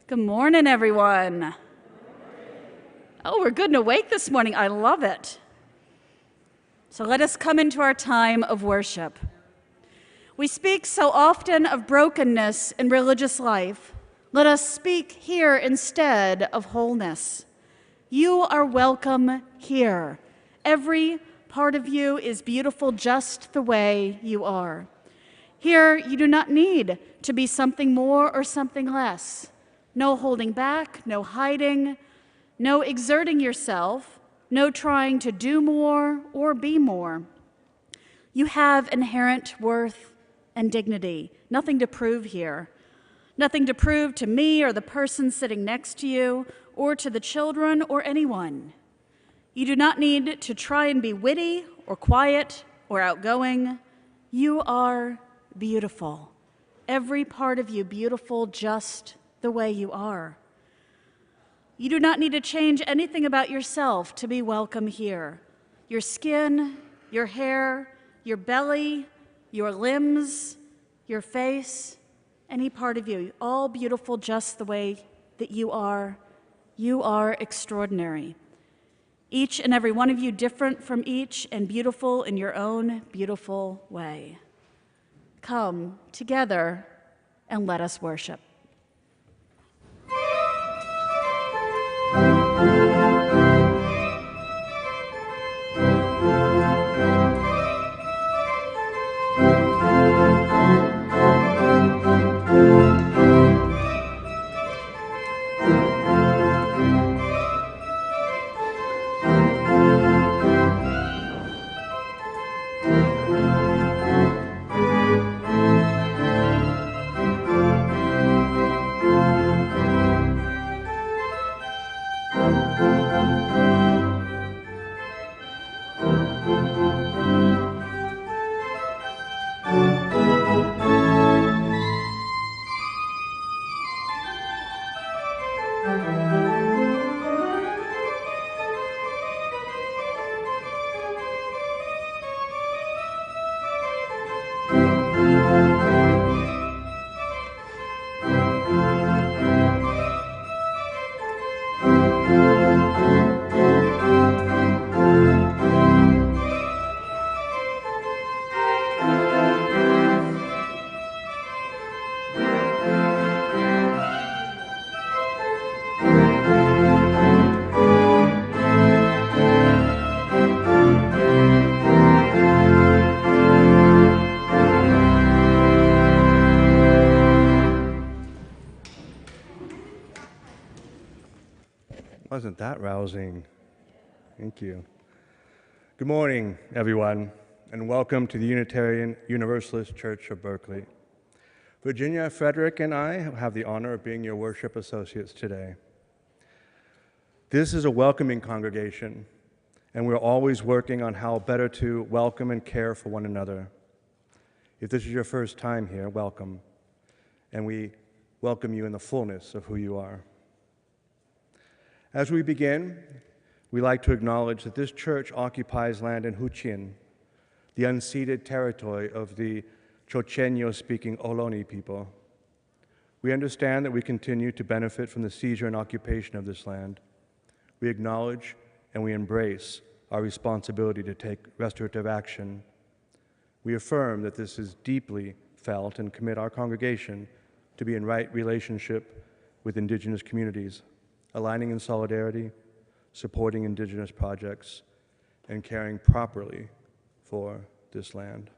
Good morning, everyone. Oh, we're good and awake this morning. I love it. So let us come into our time of worship. We speak so often of brokenness in religious life. Let us speak here instead of wholeness. You are welcome here. Every part of you is beautiful just the way you are. Here, you do not need to be something more or something less. No holding back, no hiding, no exerting yourself, no trying to do more or be more. You have inherent worth and dignity. Nothing to prove here. Nothing to prove to me or the person sitting next to you or to the children or anyone. You do not need to try and be witty or quiet or outgoing. You are beautiful. Every part of you beautiful just the way you are. You do not need to change anything about yourself to be welcome here. Your skin, your hair, your belly, your limbs, your face, any part of you, all beautiful just the way that you are. You are extraordinary. Each and every one of you different from each and beautiful in your own beautiful way. Come together and let us worship. Wasn't that rousing? Thank you. Good morning, everyone, and welcome to the Unitarian Universalist Church of Berkeley. Virginia, Frederick, and I have the honor of being your worship associates today. This is a welcoming congregation, and we're always working on how better to welcome and care for one another. If this is your first time here, welcome, and we welcome you in the fullness of who you are. As we begin, we like to acknowledge that this church occupies land in Huichin, the unceded territory of the Chochenyo-speaking Ohlone people. We understand that we continue to benefit from the seizure and occupation of this land. We acknowledge and we embrace our responsibility to take restorative action. We affirm that this is deeply felt and commit our congregation to be in right relationship with Indigenous communities, aligning in solidarity, supporting Indigenous projects, and caring properly for this land.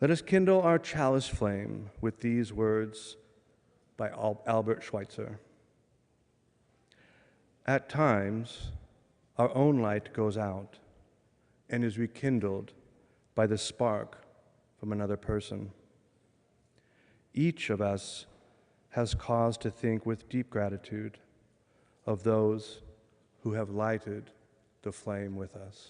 Let us kindle our chalice flame with these words by Albert Schweitzer. At times, our own light goes out and is rekindled by the spark from another person. Each of us has cause to think with deep gratitude of those who have lighted the flame with us.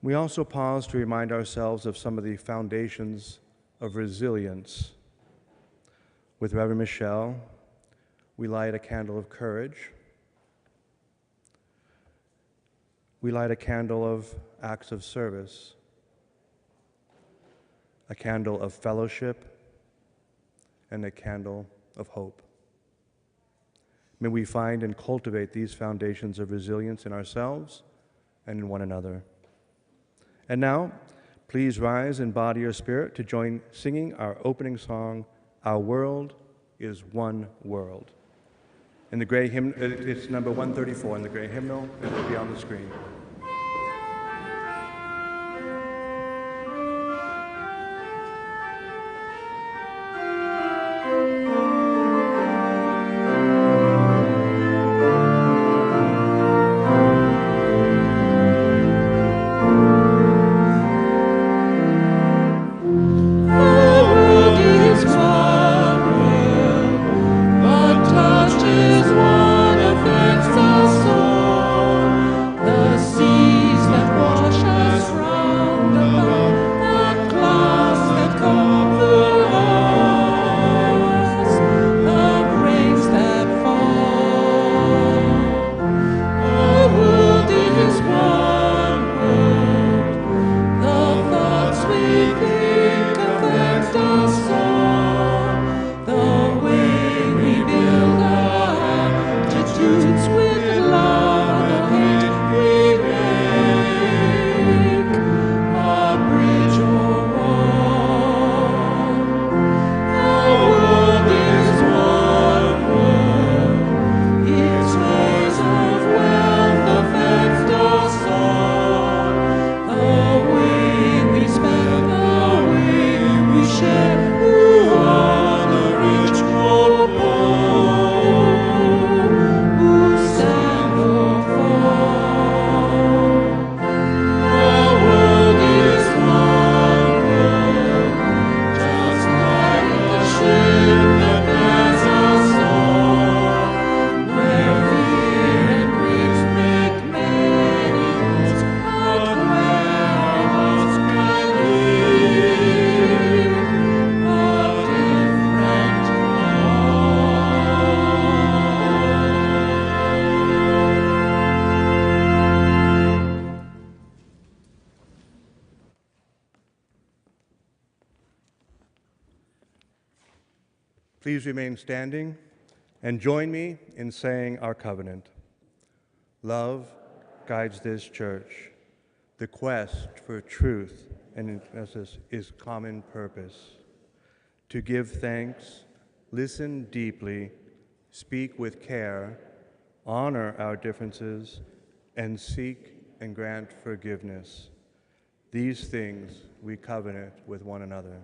We also pause to remind ourselves of some of the foundations of resilience. With Reverend Michelle, we light a candle of courage. We light a candle of acts of service. a candle of fellowship, and a candle of hope. May we find and cultivate these foundations of resilience in ourselves and in one another. And now, please rise in body or spirit to join singing our opening song, Our World is One World. In the gray hymn, it's number 134 in the gray hymnal, and it will be on the screen. Please remain standing and join me in saying our covenant. Love guides this church. The quest for truth and justice is common purpose. To give thanks, listen deeply, speak with care, honor our differences, and seek and grant forgiveness. These things we covenant with one another.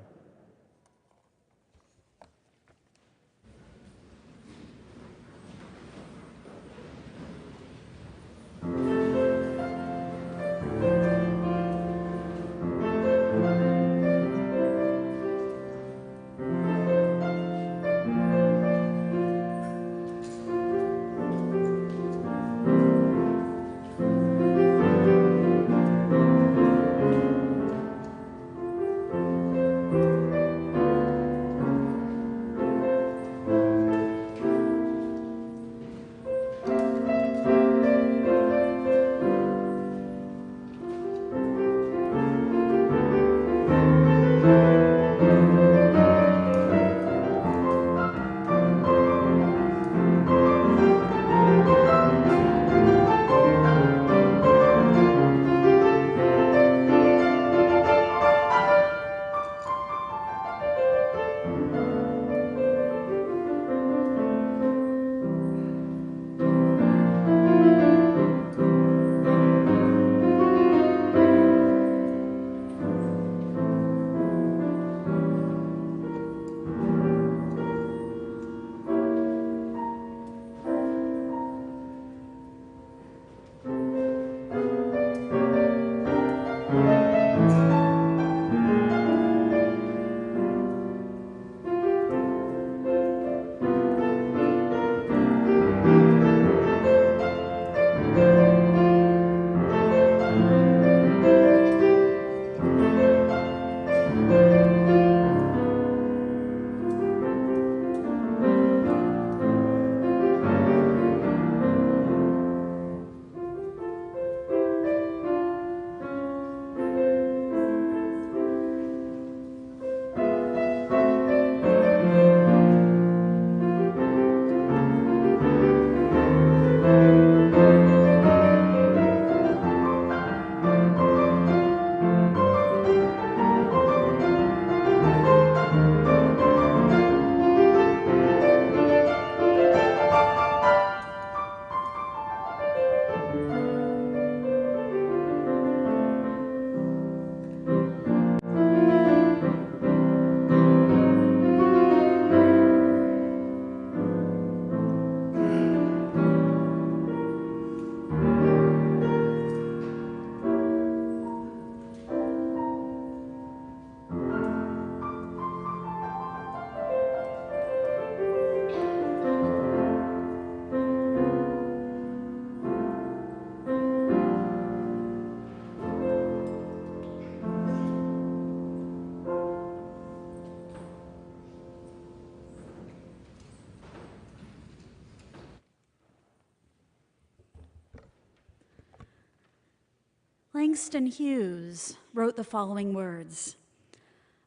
Langston Hughes wrote the following words: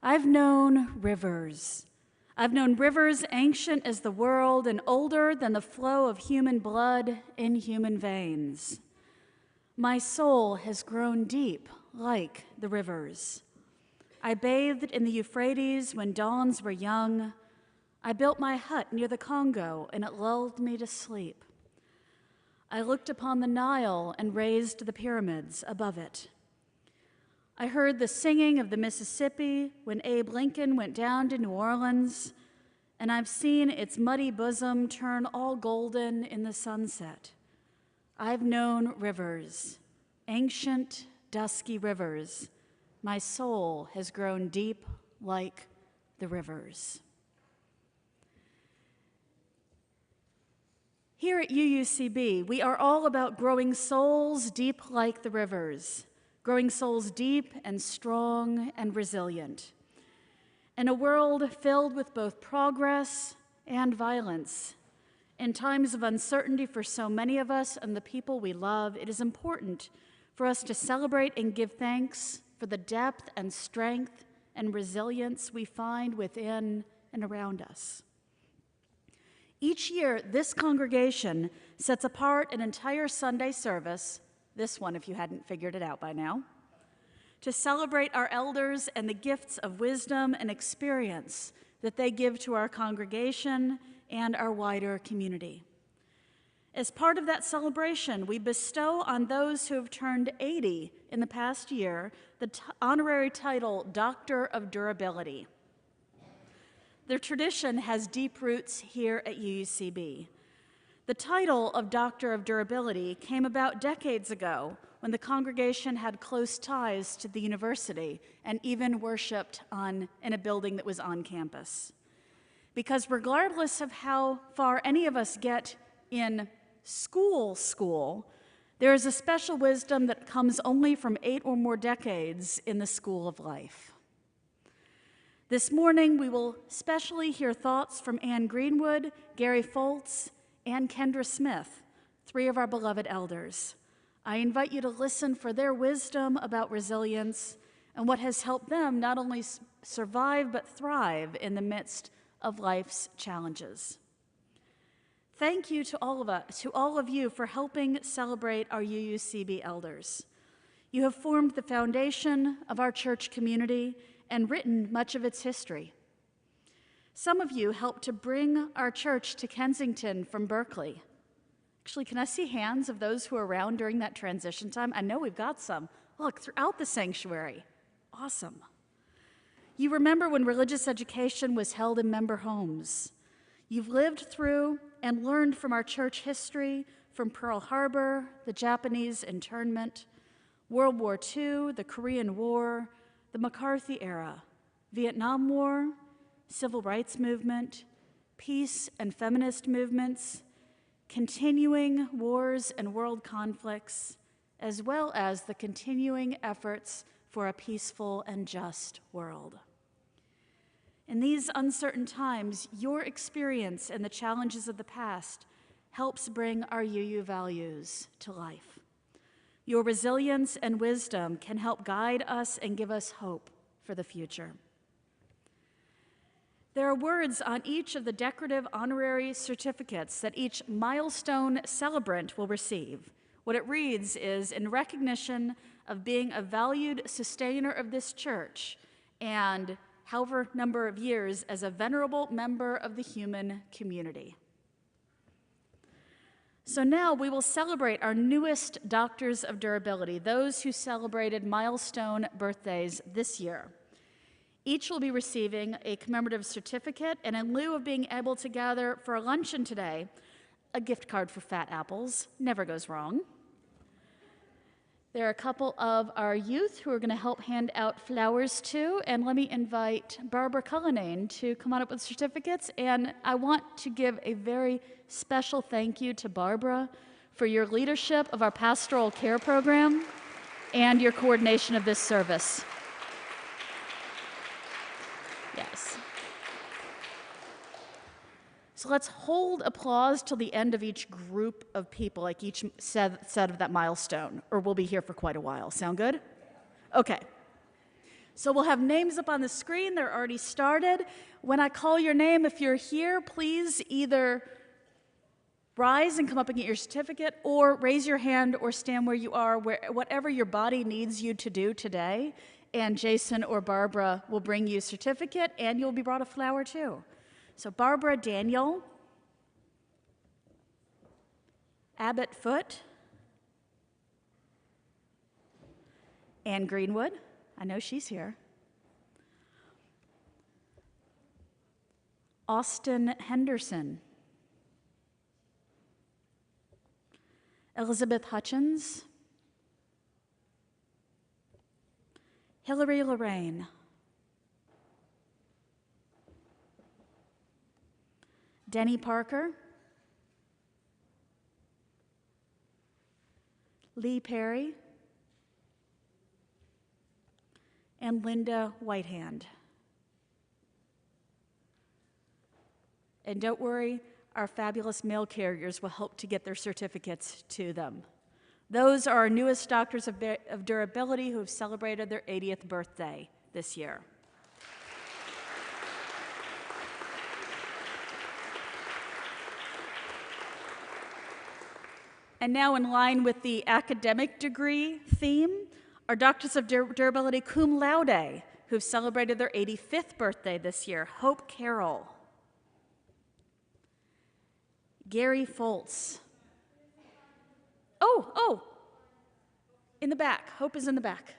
"I've known rivers. I've known rivers ancient as the world and older than the flow of human blood in human veins. My soul has grown deep like the rivers. I bathed in the Euphrates when dawns were young. I built my hut near the Congo and it lulled me to sleep. I looked upon the Nile and raised the pyramids above it. I heard the singing of the Mississippi when Abe Lincoln went down to New Orleans, and I've seen its muddy bosom turn all golden in the sunset. I've known rivers, ancient, dusky rivers. My soul has grown deep like the rivers." Here at UUCB, we are all about growing souls deep like the rivers, growing souls deep and strong and resilient. In a world filled with both progress and violence, in times of uncertainty for so many of us and the people we love, it is important for us to celebrate and give thanks for the depth and strength and resilience we find within and around us. Each year, this congregation sets apart an entire Sunday service, this one if you hadn't figured it out by now, to celebrate our elders and the gifts of wisdom and experience that they give to our congregation and our wider community. As part of that celebration, we bestow on those who have turned 80 in the past year the honorary title Doctor of Durability. The tradition has deep roots here at UUCB. The title of Doctor of Durability came about decades ago when the congregation had close ties to the university and even worshiped in a building that was on campus. Because regardless of how far any of us get in school, there is a special wisdom that comes only from 8 or more decades in the school of life. This morning, we will specially hear thoughts from Ann Greenwood, Gary Foltz, and Kendra Smith, 3 of our beloved elders. I invite you to listen for their wisdom about resilience and what has helped them not only survive but thrive in the midst of life's challenges. Thank you to all of you for helping celebrate our UUCB elders. You have formed the foundation of our church community and written much of its history. Some of you helped to bring our church to Kensington from Berkeley. Actually, can I see hands of those who were around during that transition time? I know we've got some. Look, throughout the sanctuary. Awesome. You remember when religious education was held in member homes. You've lived through and learned from our church history, from Pearl Harbor, the Japanese internment, World War II, the Korean War, the McCarthy era, Vietnam War, civil rights movement, peace and feminist movements, continuing wars and world conflicts, as well as the continuing efforts for a peaceful and just world. In these uncertain times, your experience and the challenges of the past helps bring our UU values to life. Your resilience and wisdom can help guide us and give us hope for the future. There are words on each of the decorative honorary certificates that each milestone celebrant will receive. What it reads is, in recognition of being a valued sustainer of this church and however number of years as a venerable member of the human community. So now we will celebrate our newest Doctors of Durability, those who celebrated milestone birthdays this year. Each will be receiving a commemorative certificate, and in lieu of being able to gather for a luncheon today, a gift card for Fat Apples never goes wrong. There are a couple of our youth who are going to help hand out flowers too, and let me invite Barbara Cullinane to come on up with certificates. And I want to give a very special thank you to Barbara for your leadership of our pastoral care program and your coordination of this service. Yes. So let's hold applause till the end of each group of people, like each set of that milestone, or we'll be here for quite a while. Sound good? Okay. So we'll have names up on the screen. They're already started. When I call your name, if you're here, please either rise and come up and get your certificate, or raise your hand or stand where you are, whatever your body needs you to do today, and Jason or Barbara will bring you a certificate, and you'll be brought a flower too. So Barbara Daniel, Abbott Foote, Ann Greenwood, I know she's here, Austin Henderson, Elizabeth Hutchins, Hillary Lorraine, Denny Parker, Lee Perry, and Linda Whitehand. And don't worry, our fabulous mail carriers will help to get their certificates to them. Those are our newest doctors of durability who have celebrated their 80th birthday this year. And now, in line with the academic degree theme, our Doctors of Durability cum laude, who've celebrated their 85th birthday this year: Hope Carroll, Gary Foltz. Oh, in the back. Hope is in the back.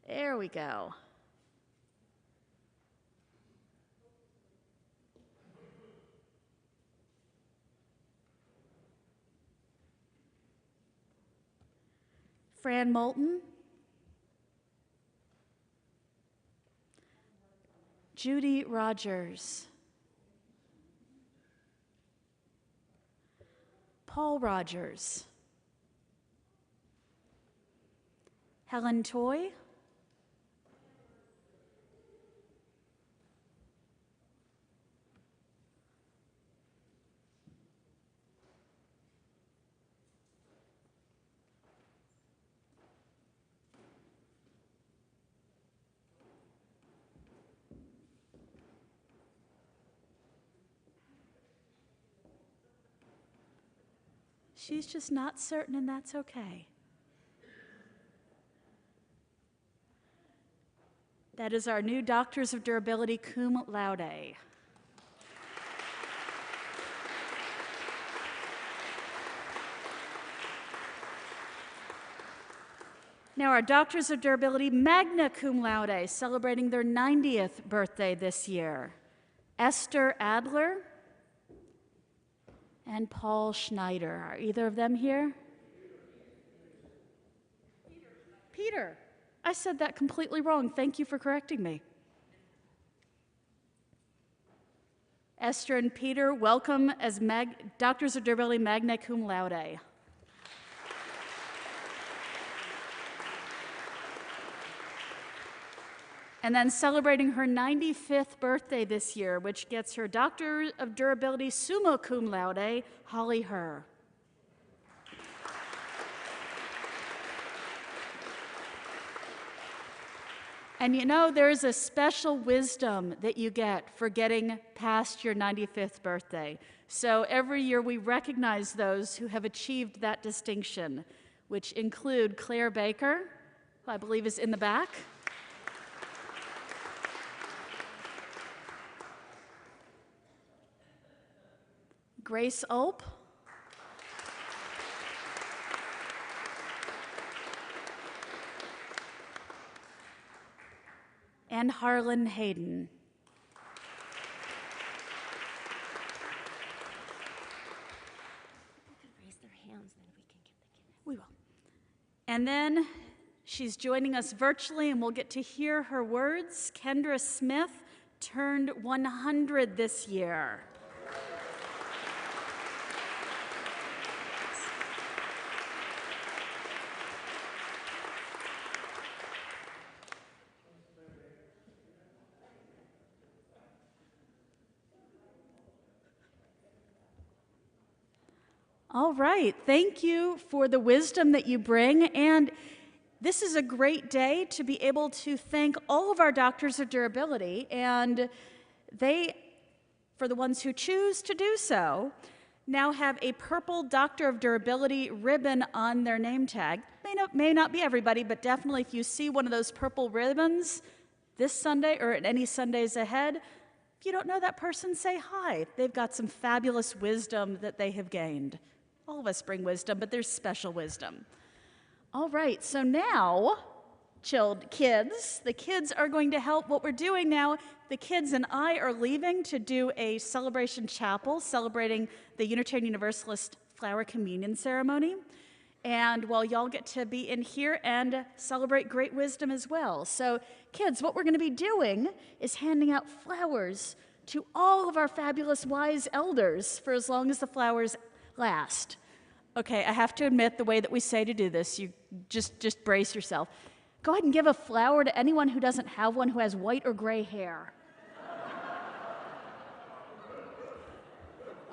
There we go. Fran Moulton, Judy Rogers, Paul Rogers, Helen Toy, she's just not certain, and that's okay. That is our new Doctors of Durability cum laude. Now, our Doctors of Durability magna cum laude, celebrating their 90th birthday this year: Esther Adler and Paul Schneider. Are either of them here? Peter. I said that completely wrong. Thank you for correcting me. Esther and Peter, welcome as Doctors of Durability magna cum laude. And then celebrating her 95th birthday this year, which gets her Doctor of Durability summa cum laude, Holly Herr. And you know, there's a special wisdom that you get for getting past your 95th birthday. So every year we recognize those who have achieved that distinction, which include Claire Baker, who I believe is in the back, Grace Ulp, and Harlan Hayden. People could raise their hands, then we can get the kids. We will. And then she's joining us virtually, and we'll get to hear her words. Kendra Smith turned 100 this year. All right. Thank you for the wisdom that you bring. And this is a great day to be able to thank all of our doctors of durability. And they, for the ones who choose to do so, now have a purple Doctor of Durability ribbon on their name tag. May not be everybody, but definitely if you see one of those purple ribbons this Sunday or at any Sundays ahead, if you don't know that person, say hi. They've got some fabulous wisdom that they have gained. All of us bring wisdom, but there's special wisdom. All right, so now, kids, the kids are going to help. What we're doing now, the kids and I are leaving to do a celebration chapel celebrating the Unitarian Universalist flower communion ceremony. And while y'all get to be in here and celebrate great wisdom as well. So kids, what we're going to be doing is handing out flowers to all of our fabulous wise elders for as long as the flowers last. Okay, I have to admit the way that we say to do this, you just brace yourself. Go ahead and give a flower to anyone who doesn't have one who has white or gray hair.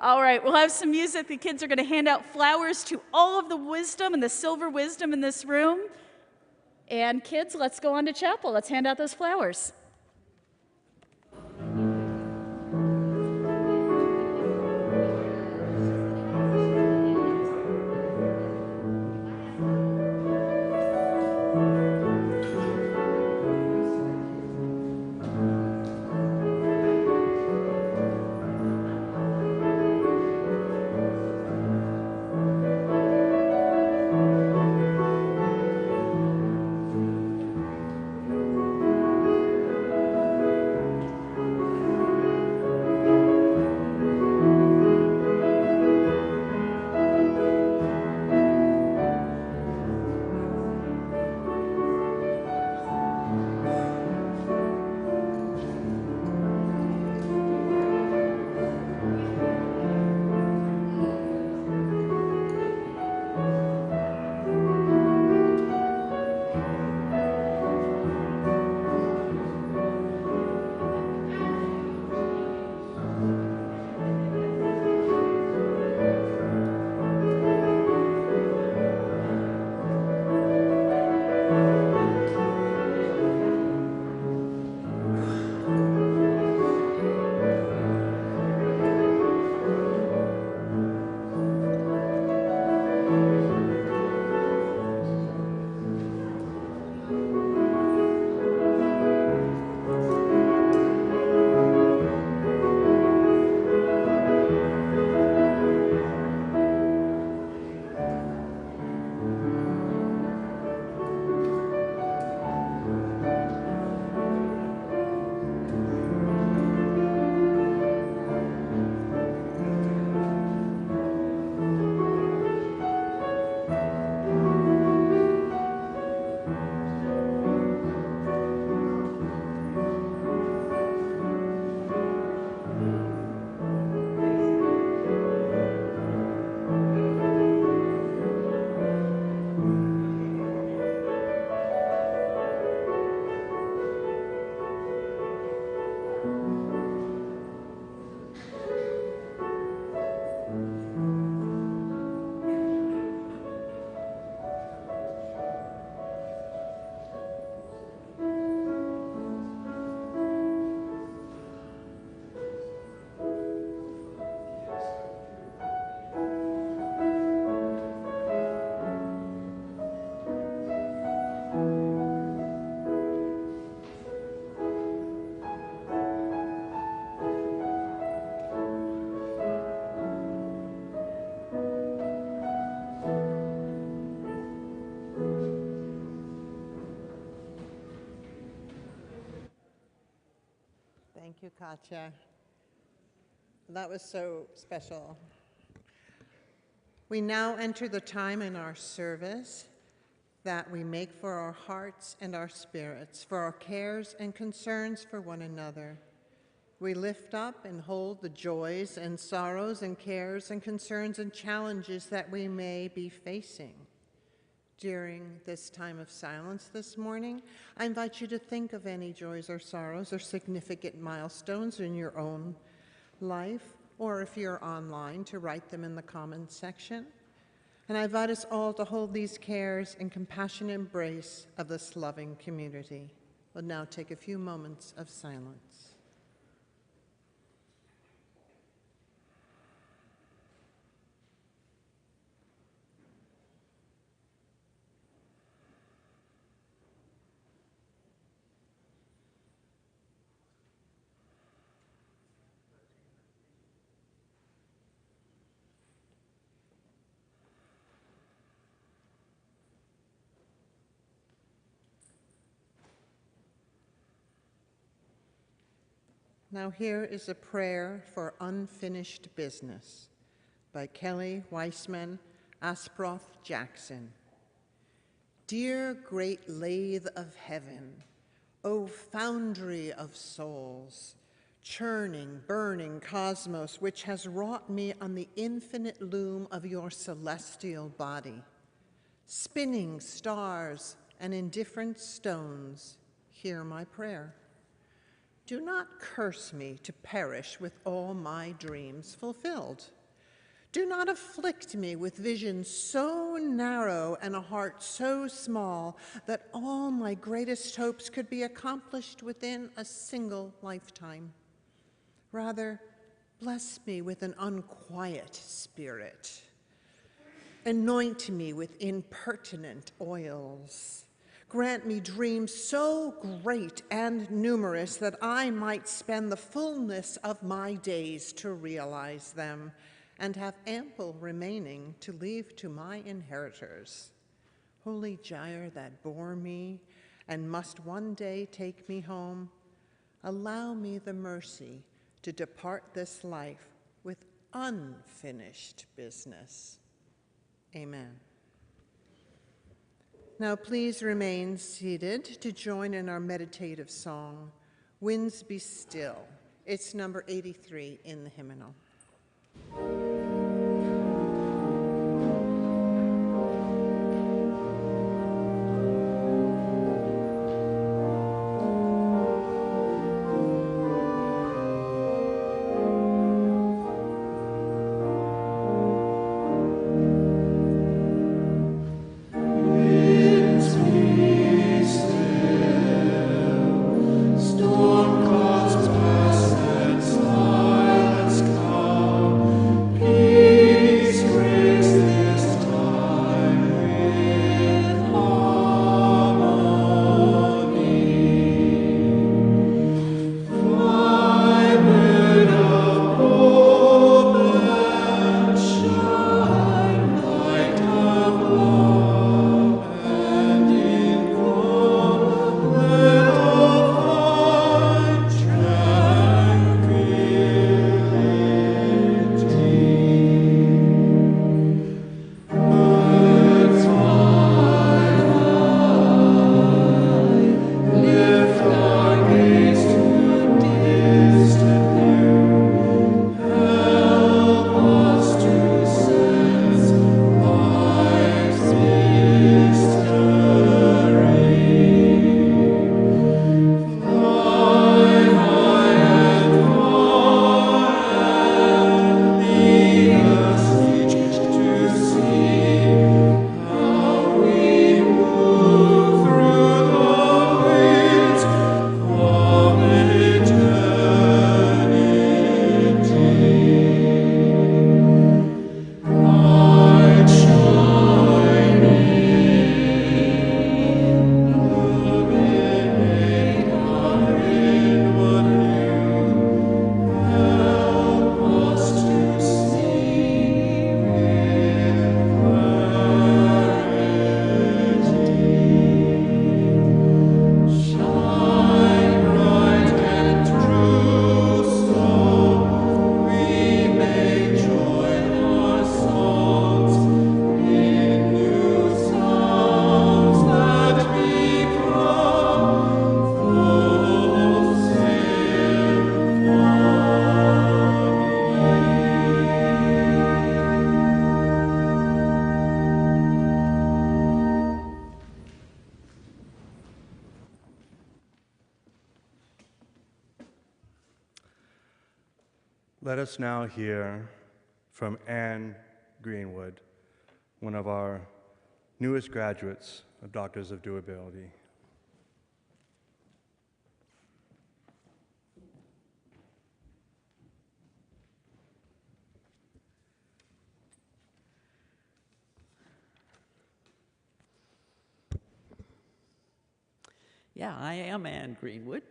All right, we'll have some music. The kids are going to hand out flowers to all of the wisdom and the silver wisdom in this room. And kids, let's go on to chapel. Let's hand out those flowers. Thank you, Katya. That was so special. We now enter the time in our service that we make for our hearts and our spirits, for our cares and concerns for one another. We lift up and hold the joys and sorrows and cares and concerns and challenges that we may be facing. During this time of silence this morning, I invite you to think of any joys or sorrows or significant milestones in your own life or if you're online, to write them in the comments section. And I invite us all to hold these cares in compassionate embrace of this loving community. We'll now take a few moments of silence. Now here is a prayer for unfinished business by Kelly Weissman Asproth Jackson. Dear great lathe of heaven, O foundry of souls, churning, burning cosmos, which has wrought me on the infinite loom of your celestial body, spinning stars and indifferent stones, hear my prayer. Do not curse me to perish with all my dreams fulfilled. Do not afflict me with visions so narrow and a heart so small that all my greatest hopes could be accomplished within a single lifetime. Rather, bless me with an unquiet spirit. Anoint me with impertinent oils. Grant me dreams so great and numerous that I might spend the fullness of my days to realize them and have ample remaining to leave to my inheritors. Holy gyre that bore me and must one day take me home, allow me the mercy to depart this life with unfinished business. Amen. Now please remain seated to join in our meditative song, Winds Be Still. It's number 83 in the hymnal. Storm clouds pass and silence come. Let us now hear from Anne Greenwood, one of our newest graduates of Doctors of Doability. Yeah, I am Anne Greenwood.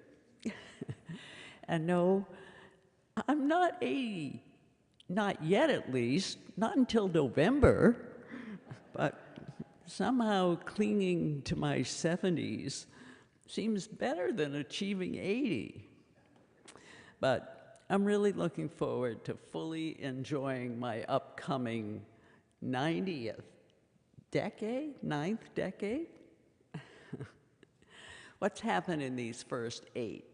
And no, I'm not 80. Not yet, at least. Not until November. But somehow clinging to my 70s seems better than achieving 80. But I'm really looking forward to fully enjoying my upcoming 90th decade, 9th decade. What's happened in these first 8?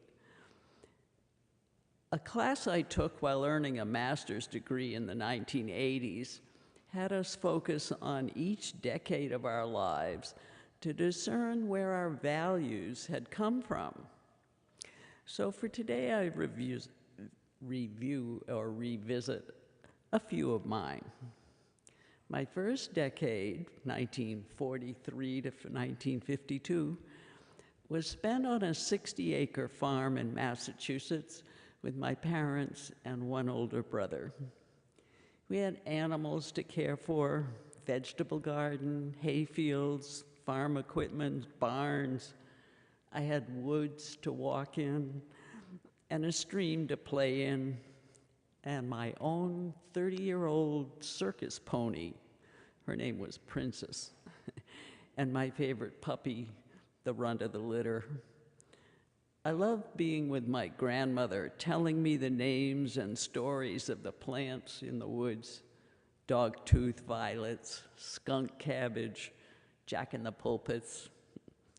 A class I took while earning a master's degree in the 1980s had us focus on each decade of our lives to discern where our values had come from. So for today, I review or revisit a few of mine. My first decade, 1943 to 1952, was spent on a 60-acre farm in Massachusetts with my parents and one older brother. We had animals to care for, vegetable garden, hay fields, farm equipment, barns. I had woods to walk in and a stream to play in, and my own 30-year-old circus pony. Her name was Princess, and my favorite puppy, the runt of the litter. I loved being with my grandmother, telling me the names and stories of the plants in the woods: dogtooth violets, skunk cabbage, jack-in-the-pulpits,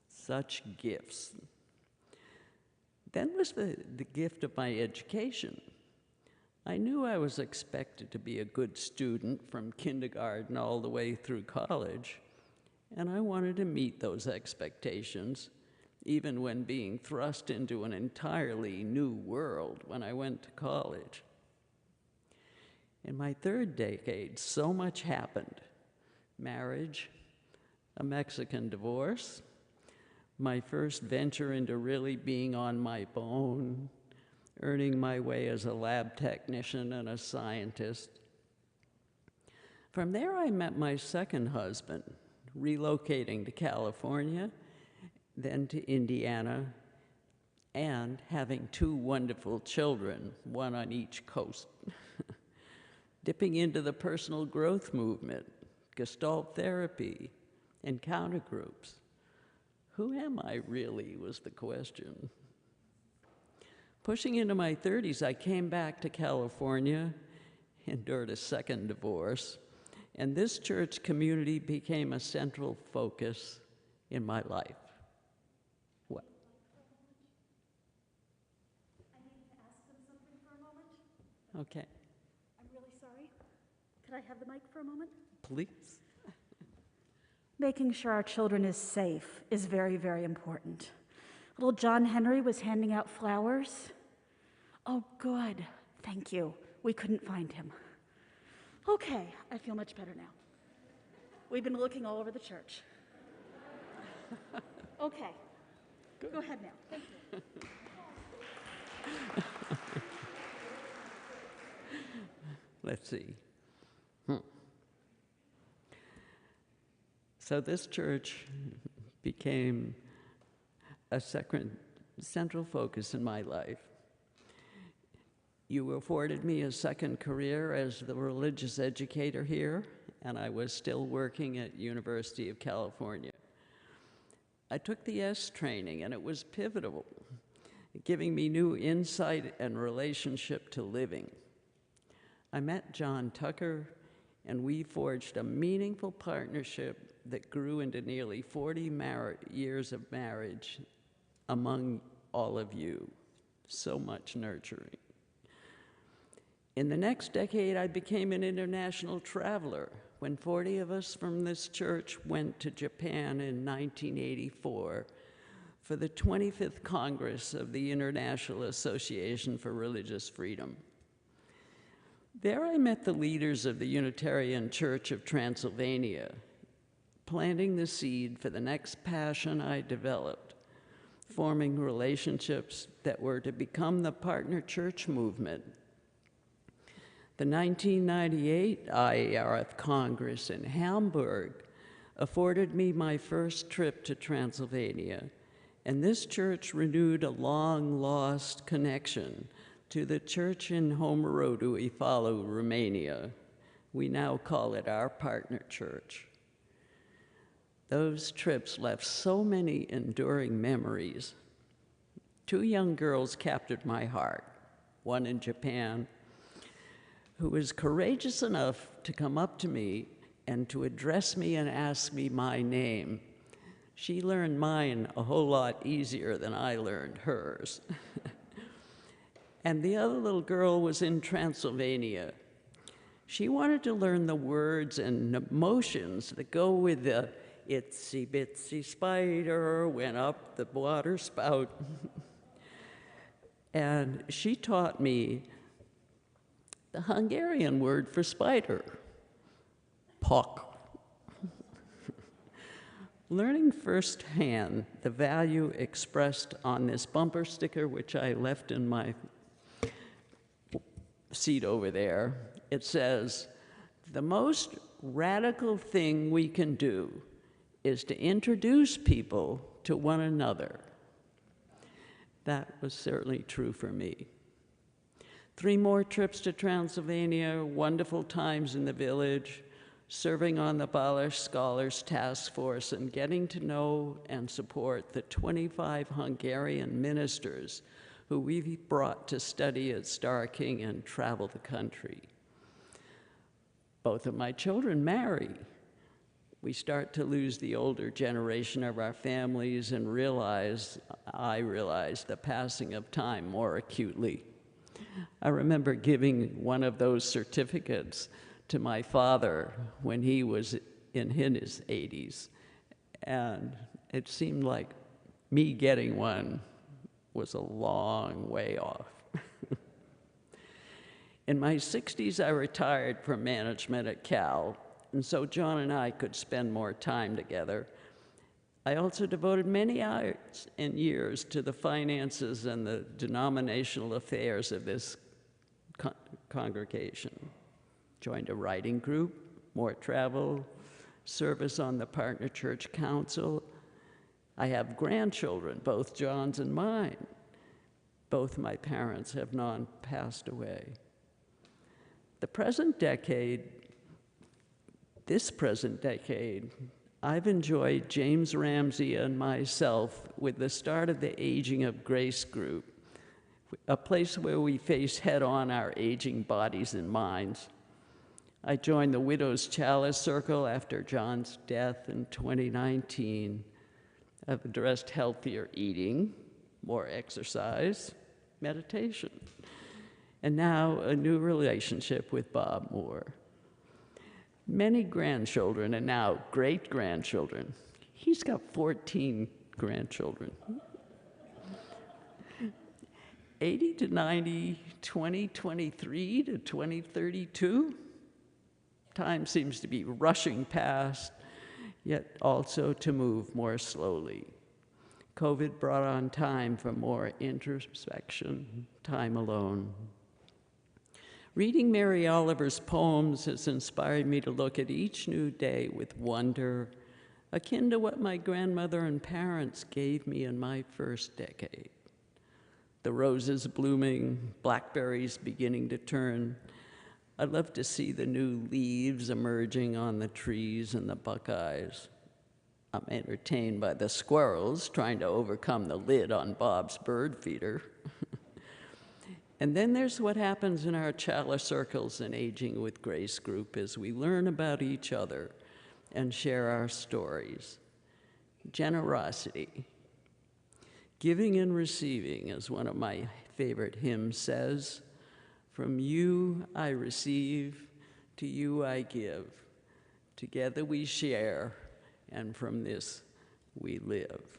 such gifts. Then was the gift of my education. I knew I was expected to be a good student from kindergarten all the way through college, and I wanted to meet those expectations, even when being thrust into an entirely new world when I went to college. In my third decade, so much happened: marriage, a Mexican divorce, my first venture into really being on my own, earning my way as a lab technician and a scientist. From there, I met my second husband, relocating to California, then to Indiana, and having 2 wonderful children, one on each coast. Dipping into the personal growth movement, Gestalt therapy, encounter groups. Who am I really, was the question. Pushing into my 30s, I came back to California, endured a second divorce, and this church community became a central focus in my life. What? I need to ask them something for a moment. Okay, I'm really sorry. Could I have the mic for a moment? please. Making sure our children is safe is very, very important. Little John Henry was handing out flowers. Oh, good. Thank you. We couldn't find him. Okay, I feel much better now. We've been looking all over the church. Okay. Go ahead now. Thank you. Let's see. So this church became a central focus in my life. You afforded me a second career as the religious educator here, and I was still working at University of California. I took the S training, and it was pivotal, giving me new insight and relationship to living. I met John Tucker, and we forged a meaningful partnership that grew into nearly 40 years of marriage among all of you. So much nurturing. In the next decade, I became an international traveler when 40 of us from this church went to Japan in 1984 for the 25th Congress of the International Association for Religious Freedom. There I met the leaders of the Unitarian Church of Transylvania, planting the seed for the next passion I developed, forming relationships that were to become the partner church movement. The 1998 IARF Congress in Hamburg afforded me my first trip to Transylvania, and this church renewed a long-lost connection to the church in Homerodu, Ifalu, Romania. We now call it our partner church. Those trips left so many enduring memories. 2 young girls captured my heart, one in Japan, who was courageous enough to come up to me and to address me and ask me my name. She learned mine a whole lot easier than I learned hers. And the other little girl was in Transylvania. She wanted to learn the words and emotions that go with the itsy bitsy spider went up the water spout. And she taught me the Hungarian word for spider, pok. Learning firsthand the value expressed on this bumper sticker, which I left in my seat over there, it says, "The most radical thing we can do is to introduce people to one another." That was certainly true for me. 3 more trips to Transylvania, wonderful times in the village, serving on the Balish Scholars Task Force and getting to know and support the 25 Hungarian ministers who we've brought to study at Star King and travel the country. Both of my children marry. We start to lose the older generation of our families and I realize the passing of time more acutely. I remember giving one of those certificates to my father when he was in his 80s, and it seemed like me getting one was a long way off. In my 60s, I retired from management at Cal, and so John and I could spend more time together. I also devoted many hours and years to the finances and the denominational affairs of this congregation. Joined a writing group, more travel, service on the Partner Church Council. I have grandchildren, both John's and mine. Both my parents have passed away. This present decade, I've enjoyed James Ramsey and myself with the start of the Aging of Grace group, a place where we face head-on our aging bodies and minds. I joined the Widows' Chalice Circle after John's death in 2019. I've addressed healthier eating, more exercise, meditation, and now a new relationship with Bob Moore. Many grandchildren and now great-grandchildren. He's got 14 grandchildren. 80 to 90, 2023 to 2032. Time seems to be rushing past, yet also to move more slowly. COVID brought on time for more introspection, time alone. Reading Mary Oliver's poems has inspired me to look at each new day with wonder, akin to what my grandmother and parents gave me in my first decade. The roses blooming, blackberries beginning to turn. I love to see the new leaves emerging on the trees and the buckeyes. I'm entertained by the squirrels trying to overcome the lid on Bob's bird feeder. And then there's what happens in our chalice circles and Aging with Grace group as we learn about each other and share our stories. Generosity. Giving and receiving, as one of my favorite hymns says, "From you I receive, to you I give. Together we share, and from this we live."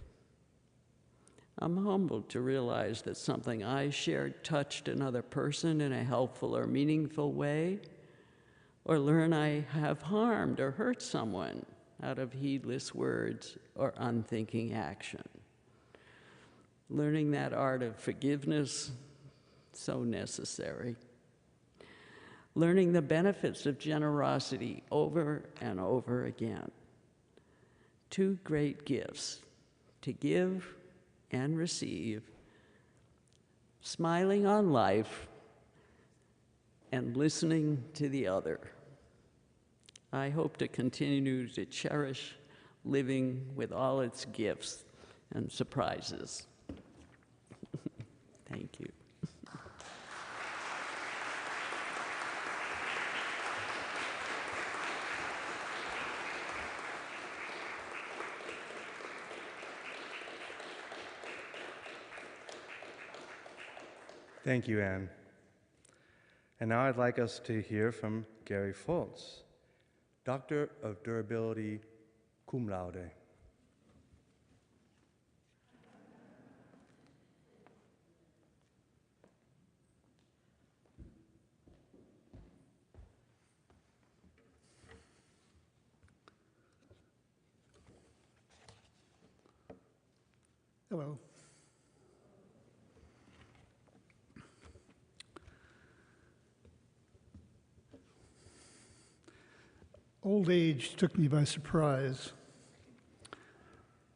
I'm humbled to realize that something I shared touched another person in a helpful or meaningful way, or learn I have harmed or hurt someone out of heedless words or unthinking action. Learning that art of forgiveness, so necessary. Learning the benefits of generosity over and over again. Two great gifts, to give and receive, smiling on life and listening to the other. I hope to continue to cherish living with all its gifts and surprises. Thank you. Thank you, Anne. And now I'd like us to hear from Gary Foltz, Doctor of Durability, cum laude. Hello. Old age took me by surprise.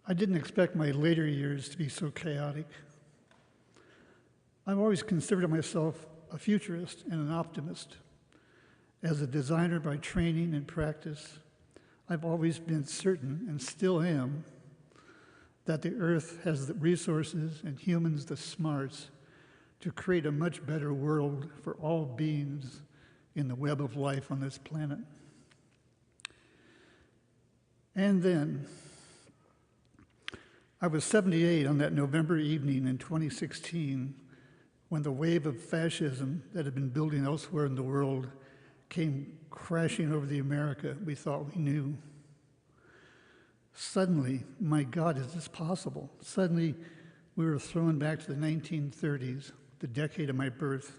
I didn't expect my later years to be so chaotic. I've always considered myself a futurist and an optimist. As a designer by training and practice, I've always been certain, and still am, that the earth has the resources and humans the smarts to create a much better world for all beings in the web of life on this planet. And then, I was 78 on that November evening in 2016 when the wave of fascism that had been building elsewhere in the world came crashing over the America we thought we knew. Suddenly, my God, is this possible? Suddenly, we were thrown back to the 1930s, the decade of my birth,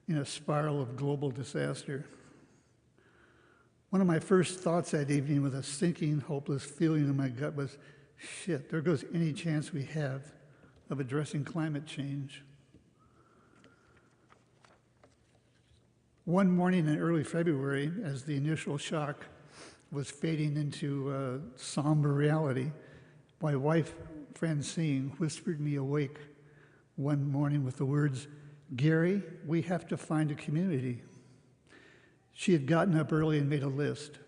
in a spiral of global disaster. One of my first thoughts that evening with a sinking, hopeless feeling in my gut was, shit, there goes any chance we have of addressing climate change. One morning in early February, as the initial shock was fading into somber reality, my wife, Francine, whispered me awake one morning with the words, "Gary, we have to find a community." She had gotten up early and made a list.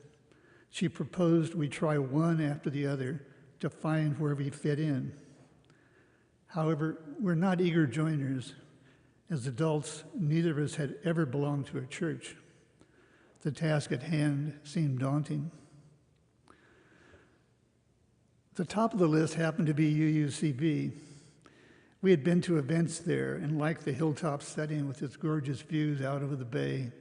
She proposed we try one after the other to find where we fit in. However, we're not eager joiners. As adults, neither of us had ever belonged to a church. The task at hand seemed daunting. The top of the list happened to be UUCB. We had been to events there and liked the hilltop setting with its gorgeous views out over the bay.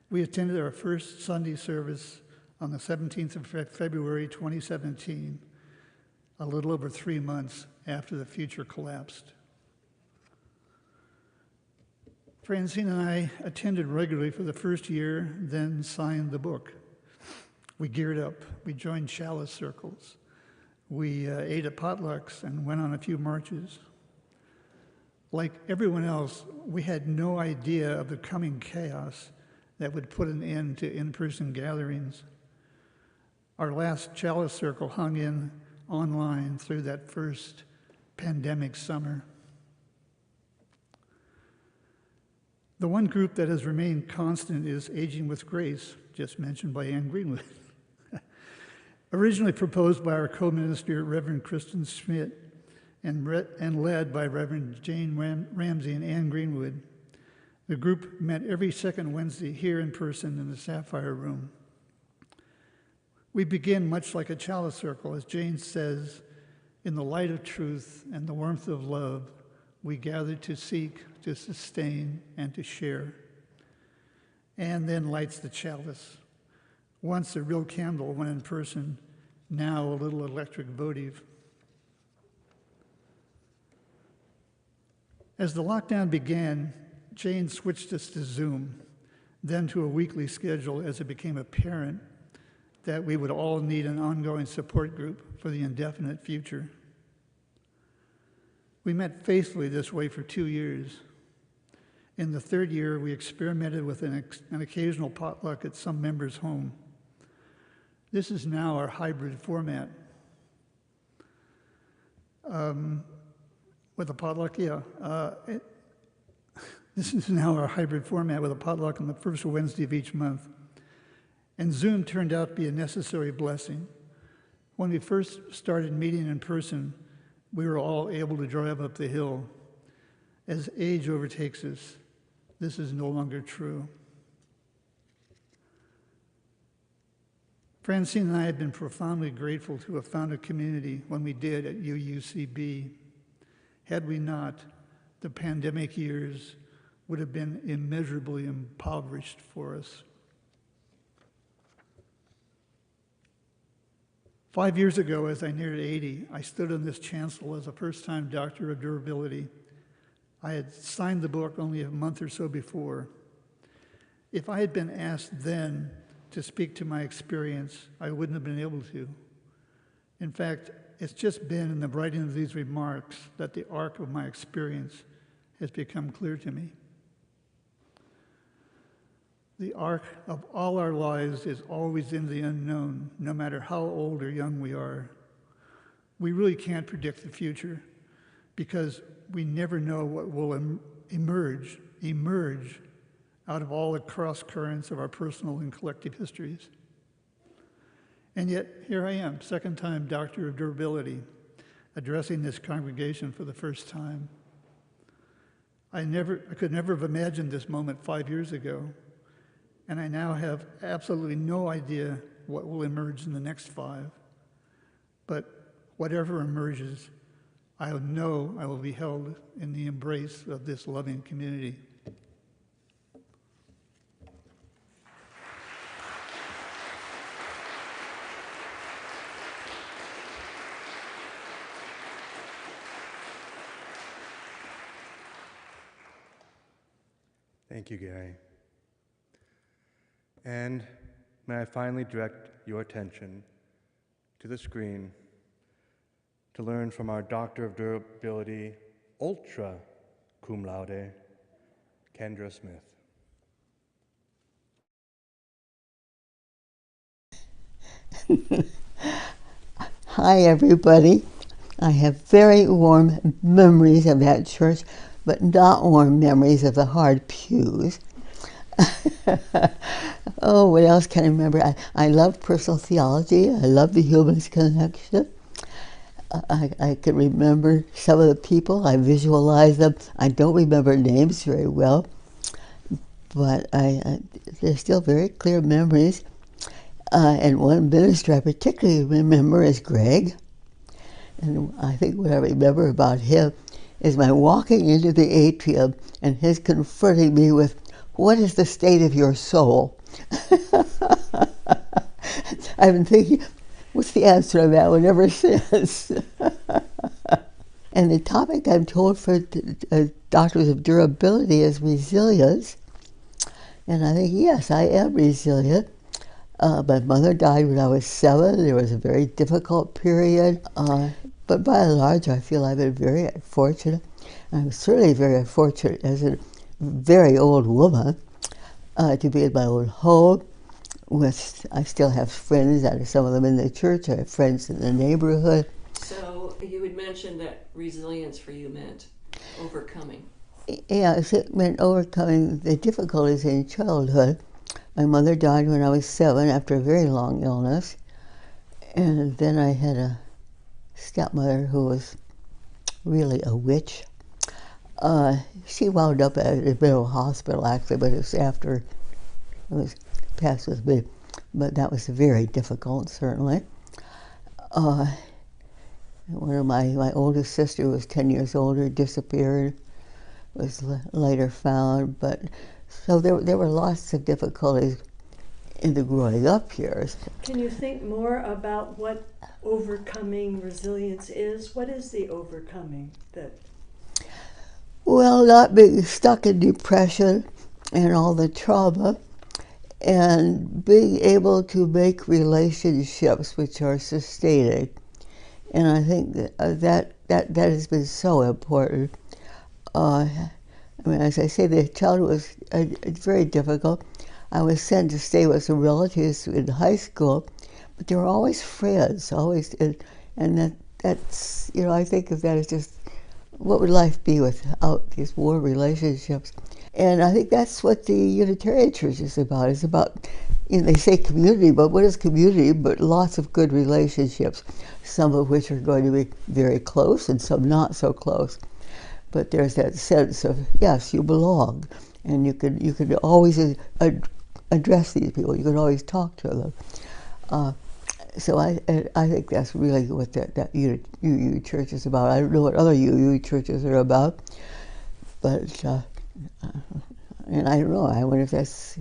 We attended our first Sunday service on the 17th of February 2017, a little over 3 months after the future collapsed. Francine and I attended regularly for the first year, then signed the book. We geared up. We joined chalice circles. We ate at potlucks and went on a few marches. Like everyone else, we had no idea of the coming chaos that would put an end to in-person gatherings. Our last chalice circle hung in online through that first pandemic summer. The one group that has remained constant is Aging with Grace, just mentioned by Anne Greenwood. Originally proposed by our co-minister, Reverend Kristen Schmidt, and led by Reverend Jane Ramsey and Anne Greenwood, the group met every second Wednesday here in person in the Sapphire Room. We begin much like a chalice circle, as Jane says, in the light of truth and the warmth of love, we gather to seek, to sustain, and to share. And then lights the chalice. Once a real candle when in person, now a little electric votive. As the lockdown began, Jane switched us to Zoom, then to a weekly schedule as it became apparent that we would all need an ongoing support group for the indefinite future. We met faithfully this way for 2 years. In the third year, we experimented with an occasional potluck at some member's home. This is now our hybrid format. With a potluck, this is now our hybrid format with a potluck on the first Wednesday of each month. And Zoom turned out to be a necessary blessing. When we first started meeting in person, we were all able to drive up the hill. As age overtakes us, this is no longer true. Francine and I have been profoundly grateful to have found a community when we did at UUCB. Had we not, the pandemic years would have been immeasurably impoverished for us. 5 years ago, as I neared 80, I stood on this chancel as a first-time doctor of durability. I had signed the book only a month or so before. If I had been asked then to speak to my experience, I wouldn't have been able to. In fact, it's just been in the writing of these remarks that the arc of my experience has become clear to me. The arc of all our lives is always in the unknown, no matter how old or young we are. We really can't predict the future because we never know what will emerge out of all the cross currents of our personal and collective histories. And yet, here I am, second-time doctor of durability, addressing this congregation for the first time. I could never have imagined this moment 5 years ago, and I now have absolutely no idea what will emerge in the next 5. But whatever emerges, I know I will be held in the embrace of this loving community. Thank you, Gary. And may I finally direct your attention to the screen to learn from our Doctor of Durability, ultra cum laude, Kendra Smith. Hi, everybody. I have very warm memories of that church, but not warm memories of the hard pews. Oh, what else can I remember? I love personal theology. I love the human's connection. I can remember some of the people. I visualize them. I don't remember names very well, but they're still very clear memories. And one minister I particularly remember is Greg. And I think what I remember about him is my walking into the atrium and his confronting me with, "What is the state of your soul?" I've been thinking, what's the answer to that one ever since? And the topic I'm told for Doctors of Durability is resilience. And I think, yes, I am resilient. My mother died when I was 7. There was a very difficult period. But by and large, I feel I've been very fortunate. I'm certainly very fortunate as a very old woman to be in my own home. I still have friends, some of them in the church. I have friends in the neighborhood. So you had mentioned that resilience for you meant overcoming. Yes, it meant overcoming the difficulties in childhood. My mother died when I was 7 after a very long illness. And then I had a stepmother who was really a witch. She wound up at a mental hospital, actually, but it was after it was passed with me. But that was very difficult, certainly. One of my oldest sister was 10 years older, disappeared, was later found. But so there were lots of difficulties in the growing up years. Can you think more about what overcoming resilience is? What is the overcoming that? Well, not being stuck in depression and all the trauma, and being able to make relationships which are sustaining. And I think that has been so important. I mean, as I say, the childhood was very difficult. I was sent to stay with some relatives in high school, but they were always friends, always, and that's, you know, I think of that as just, what would life be without these warm relationships? And I think that's what the Unitarian Church is about. It's about, you know, they say community, but what is community but lots of good relationships, some of which are going to be very close and some not so close. But there's that sense of, yes, you belong, and you could always address these people. You could always talk to them. So I think that's really what that UU Church is about. I don't know what other UU churches are about, but and I don't know. I wonder if that's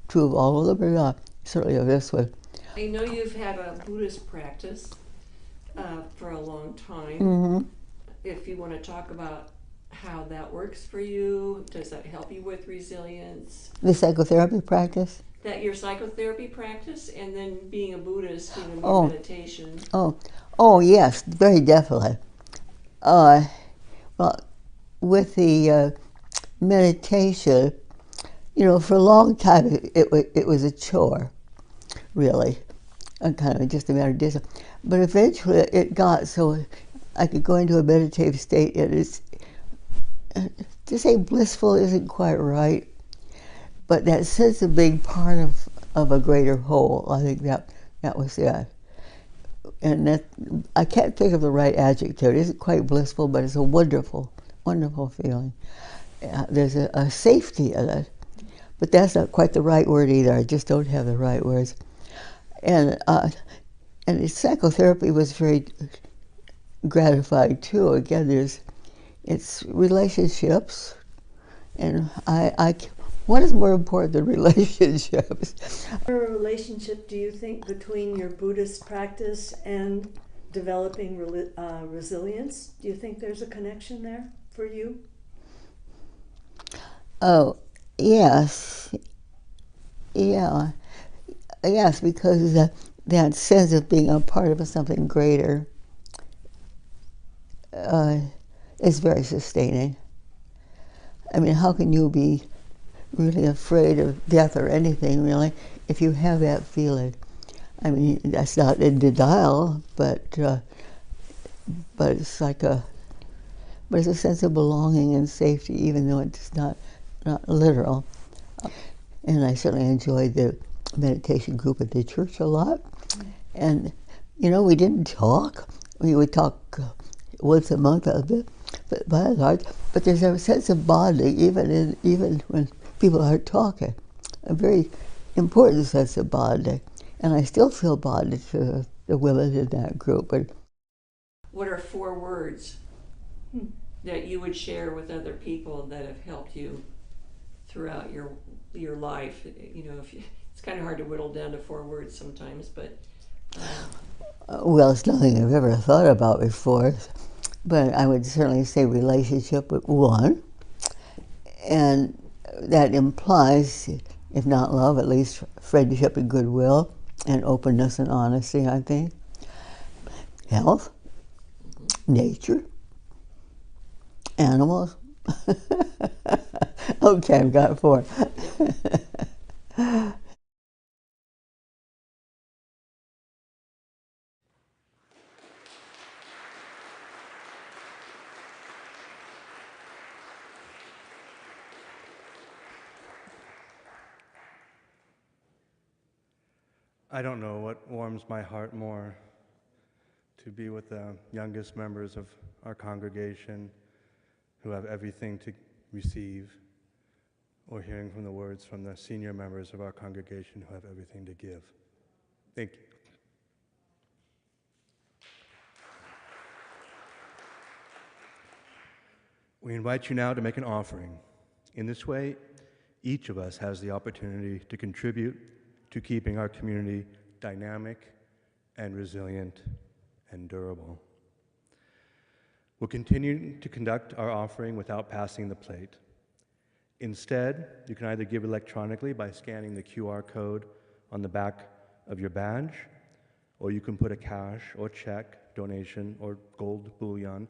true of all of them or not. Certainly of this one. I know you've had a Buddhist practice for a long time. Mm-hmm. If you want to talk about how that works for you, does that help you with resilience? The psychotherapy practice? That your psychotherapy practice, and then being a Buddhist, you know, more meditation. Oh, yes, very definitely. Well, with the meditation, you know, for a long time it was a chore, really, kind of just a matter of discipline. But eventually it got so I could go into a meditative state, and it's, to say blissful isn't quite right, but that sense of being part of a greater whole, I think that was it. And that, I can't think of the right adjective. It isn't quite blissful, but it's a wonderful, wonderful feeling. There's a safety in it, but that's not quite the right word either. I just don't have the right words. And psychotherapy was very gratifying too. Again, it's relationships, and what is more important than relationships? What relationship do you think between your Buddhist practice and developing resilience? Do you think there's a connection there for you? Oh, yes. Yeah. Yes, because that sense of being a part of something greater is very sustaining. I mean, how can you be really afraid of death or anything, really, if you have that feeling? I mean, that's not in denial, but it's like but it's a sense of belonging and safety, even though it's not literal. And I certainly enjoyed the meditation group at the church a lot. And, you know, we didn't talk. We would talk once a month a bit, but by and large. But there's a sense of bonding, even when people aren't talking. A very important sense of bonding. And I still feel bonded to the women in that group. And what are 4 words that you would share with other people that have helped you throughout your life? You know, it's kind of hard to whittle down to 4 words sometimes, but well, it's nothing I've ever thought about before, but I would certainly say relationship with one, and that implies, if not love, at least friendship and goodwill, and openness and honesty, I think. Health, nature, animals. Okay, I've got 4. I don't know what warms my heart more, to be with the youngest members of our congregation who have everything to receive, or hearing from the words from the senior members of our congregation who have everything to give. Thank you. We invite you now to make an offering. In this way, each of us has the opportunity to contribute to keeping our community dynamic and resilient and durable. We'll continue to conduct our offering without passing the plate. Instead, you can either give electronically by scanning the QR code on the back of your badge, or you can put a cash or check donation or gold bullion.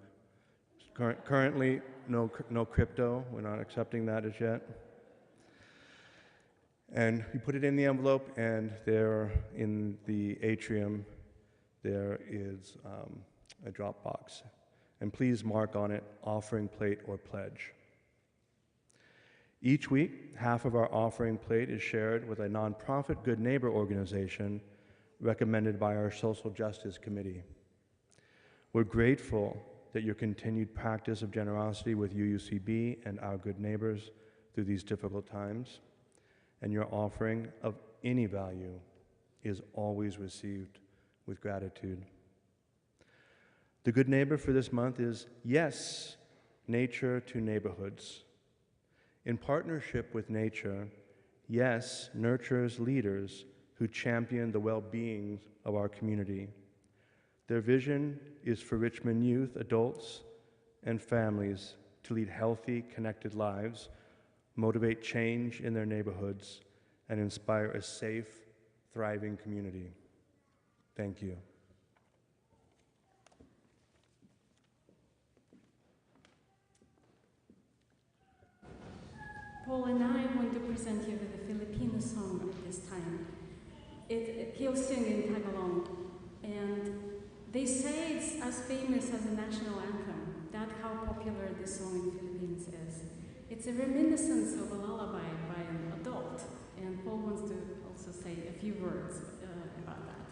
Currently, no crypto. We're not accepting that as yet. And you put it in the envelope, and there in the atrium, there is a drop box. And please mark on it, offering plate or pledge. Each week, half of our offering plate is shared with a nonprofit Good Neighbor organization recommended by our Social Justice Committee. We're grateful that your continued practice of generosity with UUCB and our good neighbors through these difficult times, and your offering of any value is always received with gratitude. The good neighbor for this month is Yes, Nature to Neighborhoods. In partnership with nature, Yes nurtures leaders who champion the well-being of our community. Their vision is for Richmond youth, adults, and families to lead healthy, connected lives, motivate change in their neighborhoods, and inspire a safe, thriving community. Thank you. Paul and I want to present you with a Filipino song at this time. He'll sing in Tagalog, and they say it's as famous as a national anthem. That's how popular this song in the Philippines is. It's a reminiscence of a lullaby by an adult, and Paul wants to also say a few words about that.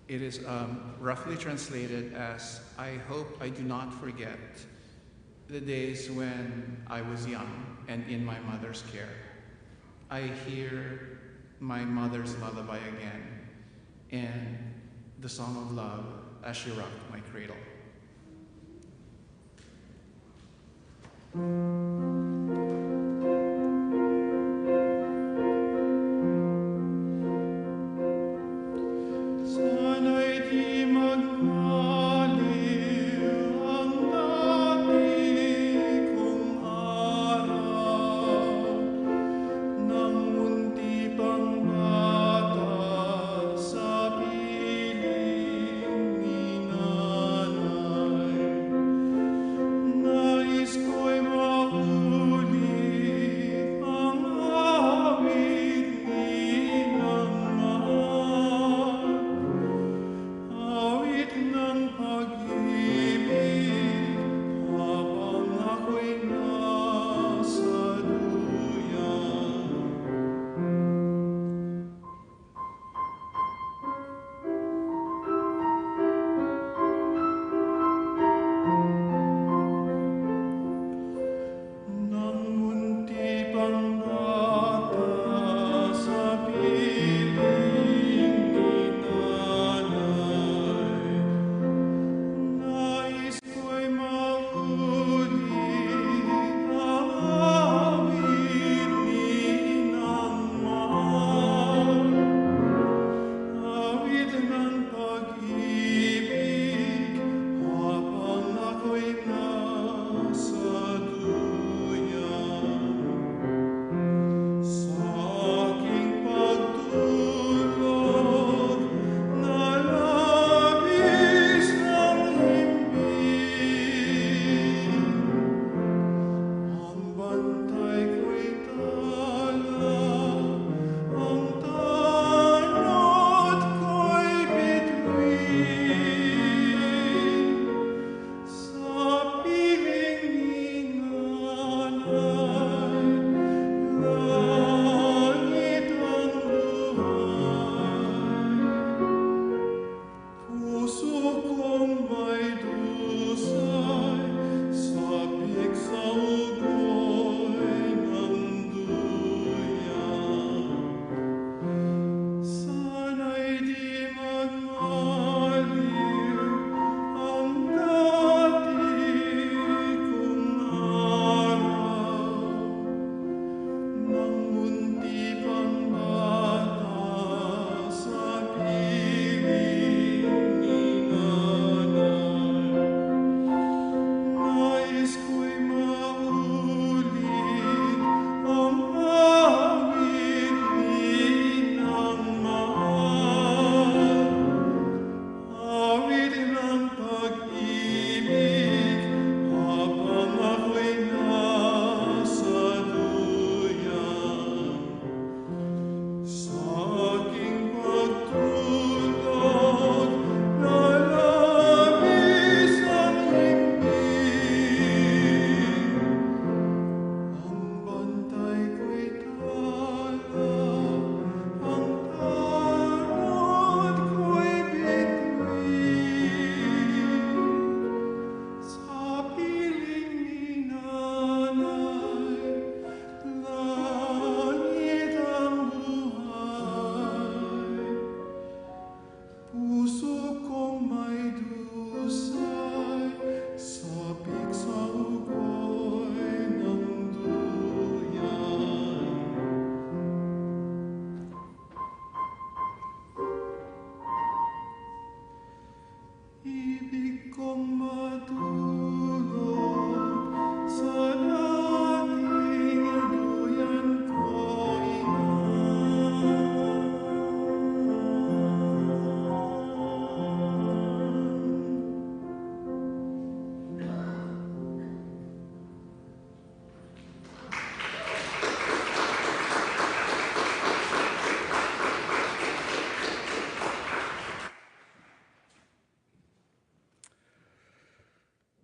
It is roughly translated as, I hope I do not forget the days when I was young and in my mother's care. I hear my mother's lullaby again and the song of love as she rocked my cradle. Nais ko'y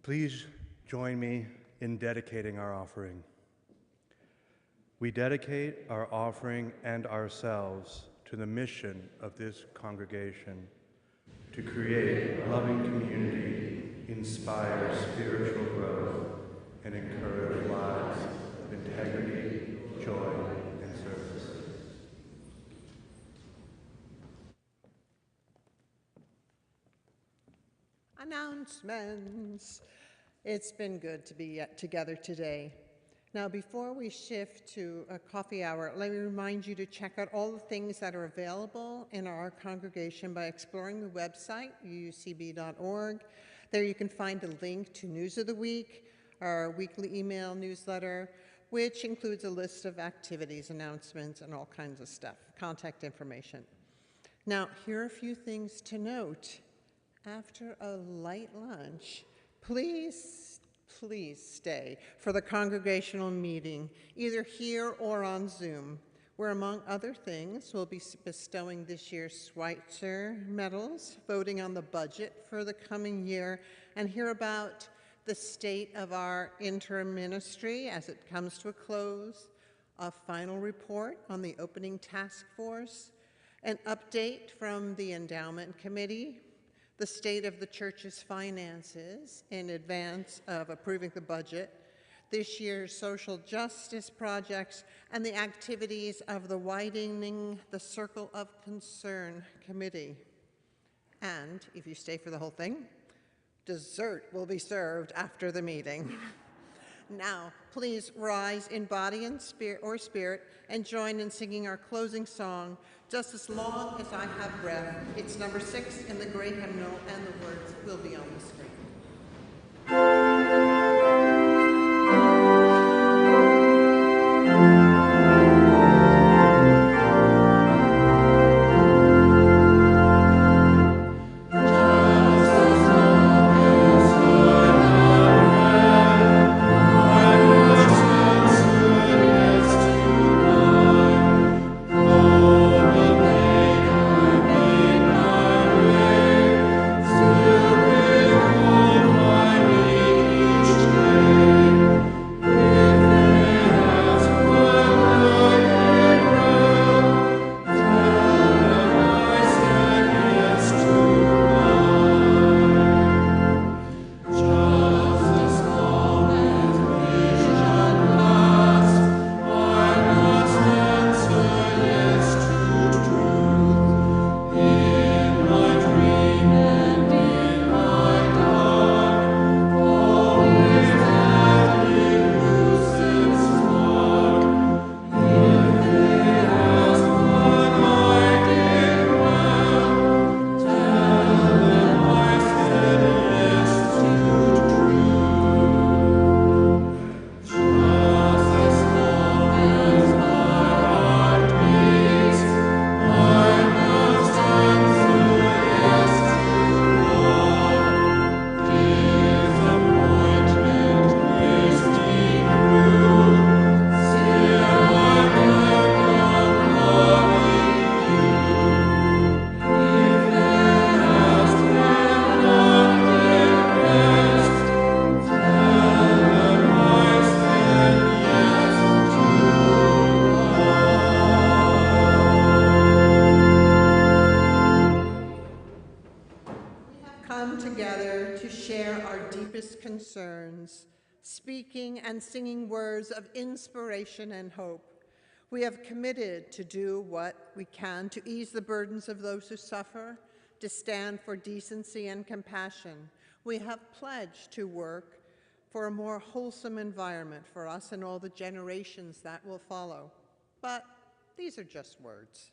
Please join me in dedicating our offering. We dedicate our offering and ourselves to the mission of this congregation to create loving community, inspire spiritual growth, and encourage lives of integrity, joy, and service. Announcements. It's been good to be together today. Now, before we shift to a coffee hour, let me remind you to check out all the things that are available in our congregation by exploring the website, uucb.org. There you can find a link to News of the Week, our weekly email newsletter, which includes a list of activities, announcements, and all kinds of stuff, contact information. Now, here are a few things to note. After a light lunch, please stay for the congregational meeting, either here or on Zoom, where, among other things, we'll be bestowing this year's Schweitzer medals, voting on the budget for the coming year, and hear about the state of our interim ministry as it comes to a close, a final report on the opening task force, an update from the endowment committee, the state of the church's finances in advance of approving the budget, this year's social justice projects, and the activities of the Widening the Circle of Concern Committee. And if you stay for the whole thing, dessert will be served after the meeting. Now, please rise in body and spirit and join in singing our closing song, Just As Long As I Have Breath. It's number 6 in the great hymnal, and the words will be on the screen. Concerns, speaking and singing words of inspiration and hope. We have committed to do what we can to ease the burdens of those who suffer, to stand for decency and compassion. We have pledged to work for a more wholesome environment for us and all the generations that will follow. But these are just words.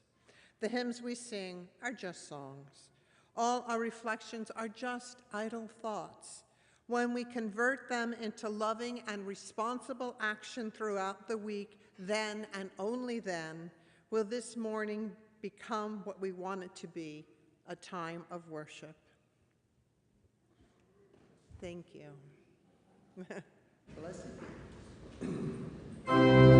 The hymns we sing are just songs. All our reflections are just idle thoughts. When we convert them into loving and responsible action throughout the week, then and only then will this morning become what we want it to be, a time of worship. Thank you. Blessed be.